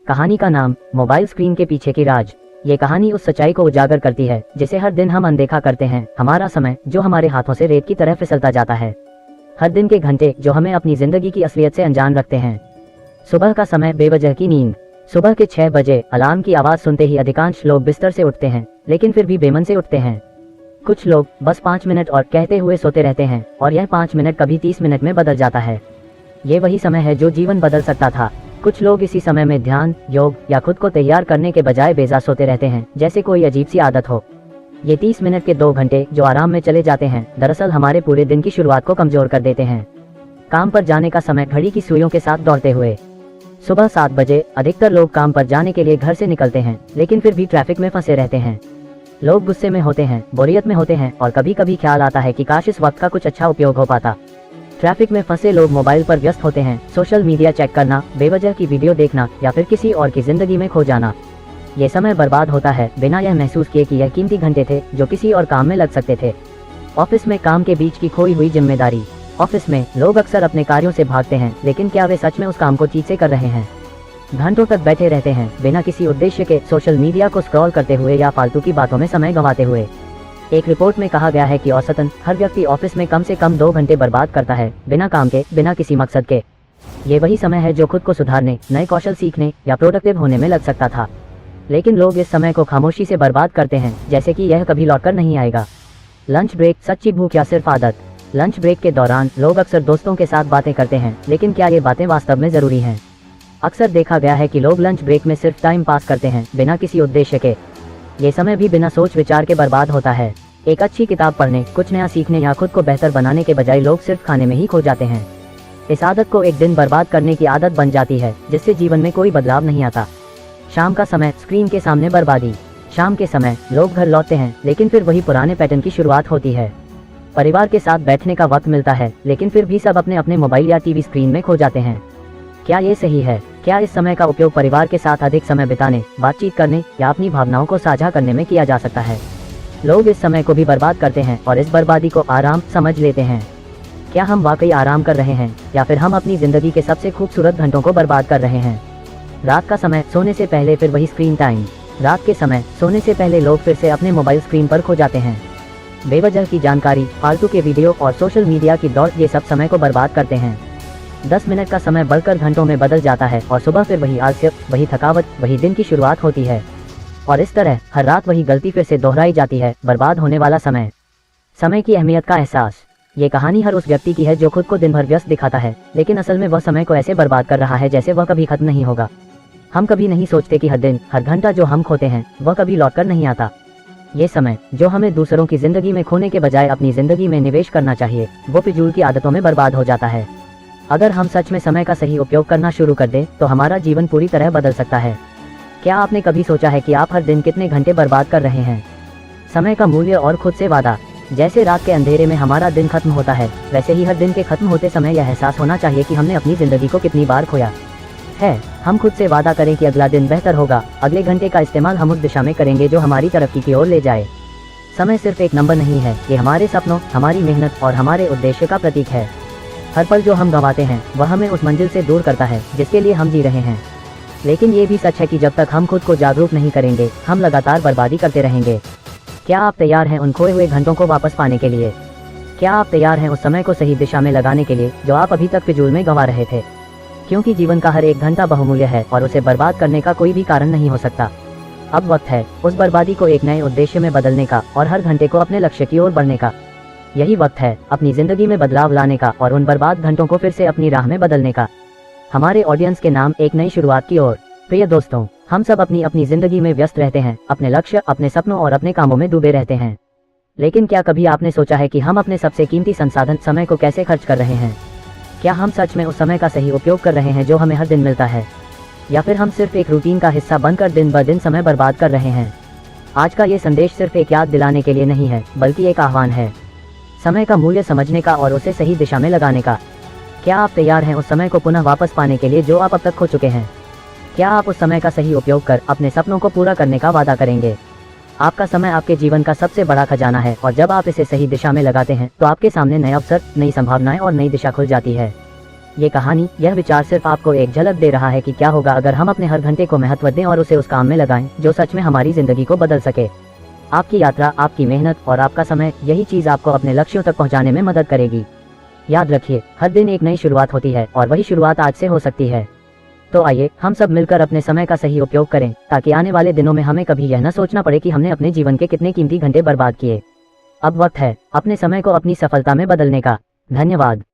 कहानी का नाम मोबाइल स्क्रीन के पीछे की राज। ये कहानी उस सच्चाई को उजागर करती है जिसे हर दिन हम अनदेखा करते हैं, हमारा समय जो हमारे हाथों से रेत की तरह फिसलता जाता है, हर दिन के घंटे जो हमें अपनी जिंदगी की असलियत से अनजान रखते हैं। सुबह का समय, बेवजह की नींद। सुबह के 6 बजे अलार्म की आवाज सुनते ही अधिकांश लोग बिस्तर से उठते हैं, लेकिन फिर भी बेमन से उठते हैं। कुछ लोग बस 5 मिनट और कहते हुए सोते रहते हैं, और यह 5 मिनट कभी 30 मिनट में बदल जाता है। ये वही समय है जो जीवन बदल सकता था। कुछ लोग इसी समय में ध्यान, योग या खुद को तैयार करने के बजाय बेजार सोते रहते हैं, जैसे कोई अजीब सी आदत हो। ये 30 मिनट के 2 घंटे जो आराम में चले जाते हैं, दरअसल हमारे पूरे दिन की शुरुआत को कमजोर कर देते हैं। काम पर जाने का समय, घड़ी की सुइयों के साथ दौड़ते हुए। सुबह 7 बजे अधिकतर लोग काम पर जाने के लिए घर से निकलते हैं, लेकिन फिर भी ट्रैफिक में फंसे रहते हैं। लोग गुस्से में होते हैं, बोरियत में होते हैं, और कभी कभी ख्याल आता है कि काश इस वक्त का कुछ अच्छा उपयोग हो पाता। ट्रैफिक में फंसे लोग मोबाइल पर व्यस्त होते हैं, सोशल मीडिया चेक करना, बेवजह की वीडियो देखना, या फिर किसी और की जिंदगी में खो जाना। ये समय बर्बाद होता है बिना यह महसूस किए कि यह कीमती घंटे थे जो किसी और काम में लग सकते थे। ऑफिस में काम के बीच की खोई हुई जिम्मेदारी। ऑफिस में लोग अक्सर अपने कार्यों से भागते हैं, लेकिन क्या वे सच में उस काम को ठीक से कर रहे हैं? घंटों तक बैठे रहते हैं बिना किसी उद्देश्य के, सोशल मीडिया को स्क्रॉल करते हुए या फालतू की बातों में समय गंवाते हुए। एक रिपोर्ट में कहा गया है कि औसतन हर व्यक्ति ऑफिस में कम से कम 2 घंटे बर्बाद करता है, बिना काम के, बिना किसी मकसद के। ये वही समय है जो खुद को सुधारने, नए कौशल सीखने या प्रोडक्टिव होने में लग सकता था। लेकिन लोग इस समय को खामोशी से बर्बाद करते हैं, जैसे कि यह कभी लौटकर नहीं आएगा। लंच ब्रेक, सच्ची भूख या सिर्फ आदत। लंच ब्रेक के दौरान लोग अक्सर दोस्तों के साथ बातें करते हैं, लेकिन क्या ये बातें वास्तव में जरूरी हैं? अक्सर देखा गया है कि लोग लंच ब्रेक में सिर्फ टाइम पास करते हैं, बिना किसी उद्देश्य के। ये समय भी बिना सोच विचार के बर्बाद होता है। एक अच्छी किताब पढ़ने, कुछ नया सीखने या खुद को बेहतर बनाने के बजाय लोग सिर्फ खाने में ही खो जाते हैं। इस आदत को एक दिन बर्बाद करने की आदत बन जाती है, जिससे जीवन में कोई बदलाव नहीं आता। शाम का समय, स्क्रीन के सामने बर्बादी। शाम के समय लोग घर लौटते हैं, लेकिन फिर वही पुराने पैटर्न की शुरुआत होती है। परिवार के साथ बैठने का वक्त मिलता है, लेकिन फिर भी सब अपने अपने मोबाइल या टीवी स्क्रीन में खो जाते हैं। क्या ये सही है? क्या इस समय का उपयोग परिवार के साथ अधिक समय बिताने, बातचीत करने या अपनी भावनाओं को साझा करने में किया जा सकता है? लोग इस समय को भी बर्बाद करते हैं और इस बर्बादी को आराम समझ लेते हैं। क्या हम वाकई आराम कर रहे हैं, या फिर हम अपनी जिंदगी के सबसे खूबसूरत घंटों को बर्बाद कर रहे हैं? रात का समय, सोने से पहले फिर वही स्क्रीन टाइम। रात के समय सोने से पहले लोग फिर से अपने मोबाइल स्क्रीन पर खो जाते हैं। बेवजह की जानकारी, फालतू के वीडियो और सोशल मीडिया की दौड़, ये सब समय को बर्बाद करते हैं। 10 मिनट का समय बढ़कर घंटों में बदल जाता है, और सुबह फिर वही आलस्य, वही थकावट, वही दिन की शुरुआत होती है। और इस तरह हर रात वही गलती फिर से दोहराई जाती है, बर्बाद होने वाला समय। समय की अहमियत का एहसास। ये कहानी हर उस व्यक्ति की है जो खुद को दिन भर व्यस्त दिखाता है, लेकिन असल में वह समय को ऐसे बर्बाद कर रहा है जैसे वह कभी खत्म नहीं होगा। हम कभी नहीं सोचते कि हर दिन, हर घंटा जो हम खोते हैं, वह कभी लौटकर नहीं आता। ये समय जो हमें दूसरों की जिंदगी में खोने के बजाय अपनी जिंदगी में निवेश करना चाहिए, वो फिजूल की आदतों में बर्बाद हो जाता है। अगर हम सच में समय का सही उपयोग करना शुरू कर दें, तो हमारा जीवन पूरी तरह बदल सकता है। क्या आपने कभी सोचा है कि आप हर दिन कितने घंटे बर्बाद कर रहे हैं? समय का मूल्य और खुद से वादा। जैसे रात के अंधेरे में हमारा दिन खत्म होता है, वैसे ही हर दिन के खत्म होते समय यह एहसास होना चाहिए कि हमने अपनी जिंदगी को कितनी बार खोया है। हम खुद से वादा करें कि अगला दिन बेहतर होगा, अगले घंटे का इस्तेमाल हम उस दिशा में करेंगे जो हमारी तरक्की की ओर ले जाए। समय सिर्फ एक नंबर नहीं है, ये हमारे सपनों, हमारी मेहनत और हमारे उद्देश्य का प्रतीक है। हर पल जो हम गंवाते हैं, वह हमें उस मंजिल से दूर करता है जिसके लिए हम जी रहे हैं। लेकिन ये भी सच है कि जब तक हम खुद को जागरूक नहीं करेंगे, हम लगातार बर्बादी करते रहेंगे। क्या आप तैयार हैं उन खोए हुए घंटों को वापस पाने के लिए? क्या आप तैयार हैं उस समय को सही दिशा में लगाने के लिए जो आप अभी तक फिजूल में गंवा रहे थे? क्योंकि जीवन का हर एक घंटा बहुमूल्य है, और उसे बर्बाद करने का कोई भी कारण नहीं हो सकता। अब वक्त है उस बर्बादी को एक नए उद्देश्य में बदलने का, और हर घंटे को अपने लक्ष्य की ओर बढ़ने का। यही वक्त है अपनी जिंदगी में बदलाव लाने का, और उन बर्बाद घंटों को फिर से अपनी राह में बदलने का। हमारे ऑडियंस के नाम, एक नई शुरुआत की ओर। प्रिय दोस्तों, हम सब अपनी अपनी जिंदगी में व्यस्त रहते हैं, अपने लक्ष्य, अपने सपनों और अपने कामों में डूबे रहते हैं। लेकिन क्या कभी आपने सोचा है कि हम अपने सबसे कीमती संसाधन, समय को कैसे खर्च कर रहे हैं? क्या हम सच में उस समय का सही उपयोग कर रहे हैं जो हमें हर दिन मिलता है, या फिर हम सिर्फ एक रूटीन का हिस्सा बनकर दिन ब दिन समय बर्बाद कर रहे हैं? आज का ये संदेश सिर्फ एक याद दिलाने के लिए नहीं है, बल्कि एक आह्वान है समय का मूल्य समझने का और उसे सही दिशा में लगाने का। क्या आप तैयार हैं उस समय को पुनः वापस पाने के लिए जो आप अब तक खो चुके हैं? क्या आप उस समय का सही उपयोग कर अपने सपनों को पूरा करने का वादा करेंगे? आपका समय आपके जीवन का सबसे बड़ा खजाना है, और जब आप इसे सही दिशा में लगाते हैं तो आपके सामने नए अवसर, नई संभावनाएं और नई दिशा खुल जाती है। ये कहानी, यह विचार सिर्फ आपको एक झलक दे रहा है कि क्या होगा अगर हम अपने हर घंटे को महत्व दें और उसे उस काम में लगाएं जो सच में हमारी जिंदगी को बदल सके। आपकी यात्रा, आपकी मेहनत और आपका समय, यही चीज आपको अपने लक्ष्यों तक पहुंचाने में मदद करेगी। याद रखिए, हर दिन एक नई शुरुआत होती है और वही शुरुआत आज से हो सकती है। तो आइए हम सब मिलकर अपने समय का सही उपयोग करें, ताकि आने वाले दिनों में हमें कभी यह न सोचना पड़े कि हमने अपने जीवन के कितने कीमती घंटे बर्बाद किए। अब वक्त है अपने समय को अपनी सफलता में बदलने का। धन्यवाद।